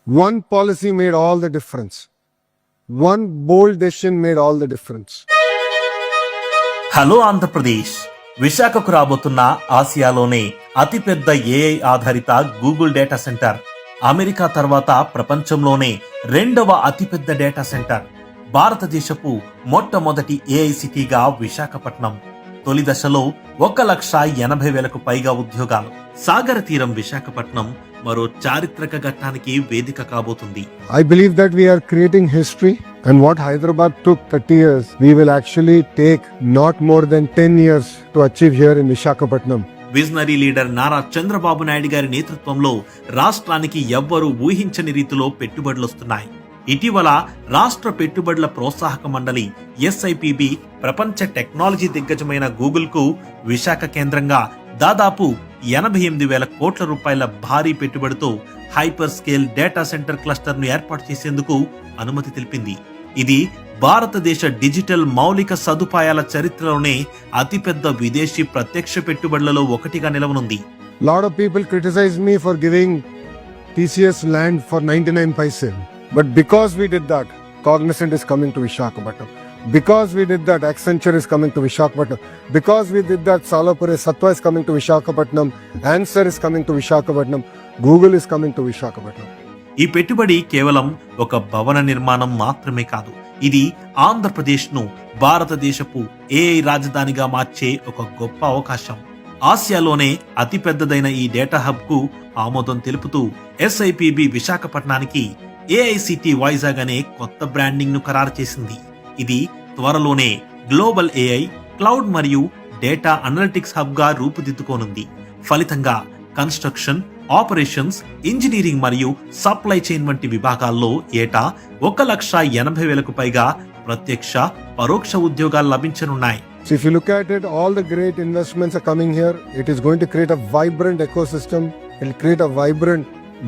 One policy made all the difference. One bold decision made all the difference. Hello Andhra Pradesh, విశాఖకు రాబోతున్న ఆసియాలోనే అతిపెద్ద AI ఆధారిత Google data centre, America తర్వాత ప్రపంచంలోనే రెండవ అతిపెద్ద డేటా సెంటర్, భారతదేశపు మొట్టమొదటి ఏఐ సిటీగా విశాఖపట్నం. తొలి దశలో 1,80,000కు పైగా ఉద్యోగాలు. సాగర తీరం విశాఖపట్నం మరో చారిత్రక ఘట్టానికి వేదిక కాబోతుంది. I believe that we are creating history, and what Hyderabad took 30 years, we will actually take not more than 10 years to achieve here in Visakhapatnam. Visionary leader Nara Chandrababu Naidu గారి నేతృత్వంలో రాష్ట్రానికి ఎవ్వరూ ఊహించని రీతిలో పెట్టుబడులొస్తున్నాయి. ఇటీవల రాష్ట్ర పెట్టుబడుల ప్రోత్సాహక మండలి SIPB ప్రపంచ టెక్నాలజీ దిగ్గజమైన గూగుల్ కు విశాఖ కేంద్రంగా దాదాపు 88,000 కోట్ల రూపాయల భారీ పెట్టుబడితో hyper scale data centre cluster ను ఏర్పాటు చేసేందుకు అనుమతి తెలిపింది. ఇది భారతదేశ డిజిటల్ మౌలిక సదుపాయాల చరిత్రలోనే అతిపెద్ద విదేశీ ప్రత్యక్ష పెట్టుబడులలో ఒకటిగా నిలవనుంది. Lot of people criticize me for giving TCS land for 99 paise. But because we did that, Cognizant is coming to Visakhapatnam. Because we did that, Accenture is coming to Visakhapatnam. Because we did that, Salapure Sattva is coming to Visakhapatnam. Answer is coming to Visakhapatnam. Google is coming to Visakhapatnam. ఈ పెట్టుబడి కేవలం ఒక భవన నిర్మాణం మాత్రమే కాదు, ఇది ఆంధ్రప్రదేశ్ ను భారతదేశపు ఏఐ రాజధానిగా మార్చే ఒక గొప్ప అవకాశం. ఆసియాలోనే అతిపెద్దదైన ఈ డేటా హబ్ కు ఆమోదం తెలుపుతూ SIPB విశాఖపట్నానికి AICT వైజాగ్ అనే కొత్త బ్రాండింగ్ ను ఖరారు చేసింది. ఇది త్వరలోనే గ్లోబల్ AI, క్లౌడ్ మరియు డేటా అనలిటిక్స్ హబ్ గా రూపుదిద్దుకోనుంది. ఫలితంగా కన్స్ట్రక్షన్, ఆపరేషన్స్, ఇంజనీరింగ్ మరియు సప్లై చైన్ వంటి విభాగాల్లో ఏటా 1,80,000కు పైగా ప్రత్యక్ష, పరోక్ష ఉద్యోగాలు లభించనున్నాయి. So if you look at it, all the great investments are coming here. It is going to create a vibrant ecosystem. It will create a vibrant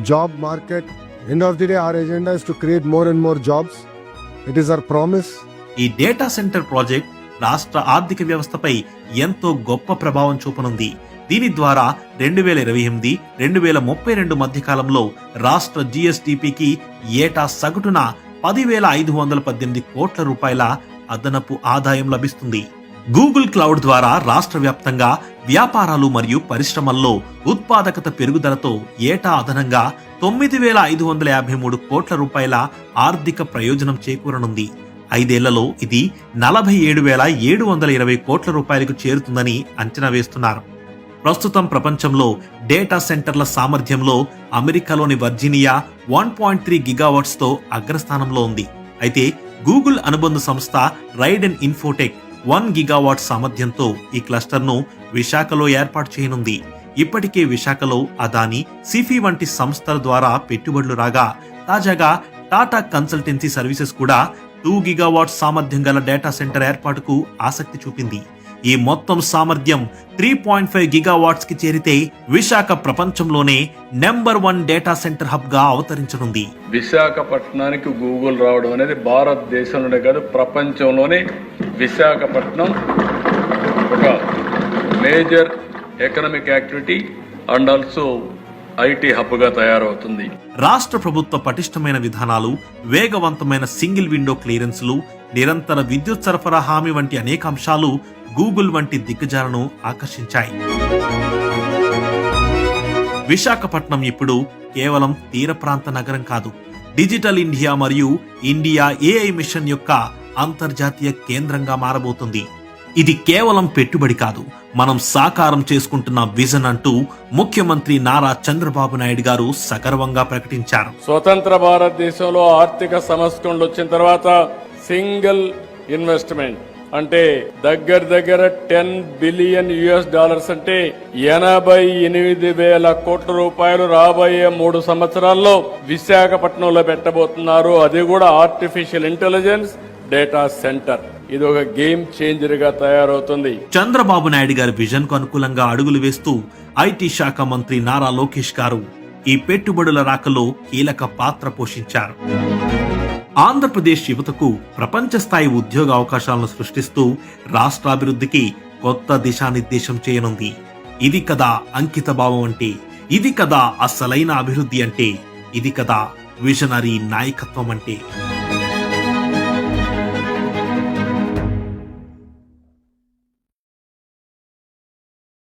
job market. End of the day, our agenda is to create more and more jobs. It is our promise. ఈ data centre project రాష్ట్ర ఆర్థిక వ్యవస్థపై ఎంతో గొప్ప ప్రభావం చూపనుంది. దీని ద్వారా 2028-2032 మధ్య కాలంలో రాష్ట్ర GSDPకి ఏటా సగటున 10,518 కోట్ల రూపాయల అదనపు ఆదాయం లభిస్తుంది. గూగుల్ క్లౌడ్ ద్వారా రాష్ట్ర వ్యాప్తంగా వ్యాపారాలు మరియు పరిశ్రమల్లో ఉత్పాదకత పెరుగుదలతో ఏటా అదనంగా 9,553 కోట్ల రూపాయల ఆర్థిక ప్రయోజనం చేకూరనుంది. 5 ఏళ్లలో ఇది 47,720 కోట్ల రూపాయలకు చేరుతుందని అంచనా వేస్తున్నారు. ప్రస్తుతం ప్రపంచంలో డేటా సెంటర్ల సామర్థ్యంలో అమెరికాలోని వర్జీనియా 1.3 గిగావాట్స్ తో అగ్రస్థానంలో ఉంది. అయితే గూగుల్ అనుబంధ సంస్థ రైడెన్ ఇన్ఫోటెక్ 1 గిగావాట్ సామర్థ్యంతో ఈ క్లస్టర్ ను విశాఖలో ఏర్పాటు చేయనుంది. ఇప్పటికే విశాఖలో అదానీ, సిఫీ వంటి సంస్థల ద్వారా పెట్టుబడులు రాగా, తాజాగా టాటా కన్సల్టెన్సీ సర్వీసెస్ కూడా 2 గిగావాట్ సామర్థ్యం గల డేటా సెంటర్ ఏర్పాటుకు ఆసక్తి చూపింది. ఈ మొత్తం సామర్థ్యం 3.5 గిగావాట్స్ కి చేరితే విశాఖ ప్రపంచంలోనే నెంబర్ 1 డేటా సెంటర్ హబ్ గా అవతరించనుంది. విశాఖపట్నానికి గూగుల్ రావడం అనేది భారతదేశంలోనే కాదు, ప్రపంచంలోనే విశాఖపట్నం ఒక major economic activity and also IT hub గా తయారవుతుంది. రాష్ట్ర ప్రభుత్వ పటిష్టమైన విధానాలు, వేగవంతమైన సింగిల్ విండో క్లియరెన్స్లు, నిరంతర విద్యుత్ సరఫరా హామీ వంటి అనేక అంశాలు గూగుల్ వంటి దిగ్గజాలను ఆకర్షించాయి. విశాఖపట్నం ఇప్పుడు కేవలం తీర ప్రాంత నగరం కాదు, డిజిటల్ ఇండియా మరియు ఇండియా AI మిషన్ యొక్క అంతర్జాతీయ కేంద్రంగా మారబోతుంది. ఇది కేవలం పెట్టుబడి కాదు, మనం సాకారం చేసుకుంటున్న విజన్ అంటూ ముఖ్యమంత్రి నారా చంద్రబాబు నాయుడు గారు సగర్వంగా ప్రకటించారు. స్వతంత్ర భారతదేశంలో ఆర్థిక సంస్కరణలు వచ్చిన తర్వాత సింగిల్ ఇన్వెస్ట్మెంట్ అంటే దగ్గర 10 బిలియన్ US అంటే 88,000 కోట్ల రూపాయలు రాబోయే 3 సంవత్సరాల్లో విశాఖపట్నంలో పెట్టబోతున్నారు. అది కూడా ఆర్టిఫిషియల్ ఇంటెలిజెన్స్ డేటా సెంటర్. ఇది ఒక గేమ్ చేంజర్ గా తయారవుతుంది. చంద్రబాబు నాయుడు గారి విజన్ కు అనుకూలంగా అడుగులు వేస్తూ IT శాఖ మంత్రి నారా లోకేష్ గారు ఈ పెట్టుబడుల రాకలో కీలక పాత్ర పోషించారు. ఆంధ్రప్రదేశ్ యువతకు ప్రపంచ స్థాయి ఉద్యోగ అవకాశాలను సృష్టిస్తూ రాష్ట్రాభివృద్ధికి కొత్త దిశానిర్దేశం చేయనుంది. ఇది కదా అంకిత భావం అంటే, ఇది కదా అసలైన అభివృద్ధి అంటే, ఇది కదా విజనరీ నాయకత్వం అంటే.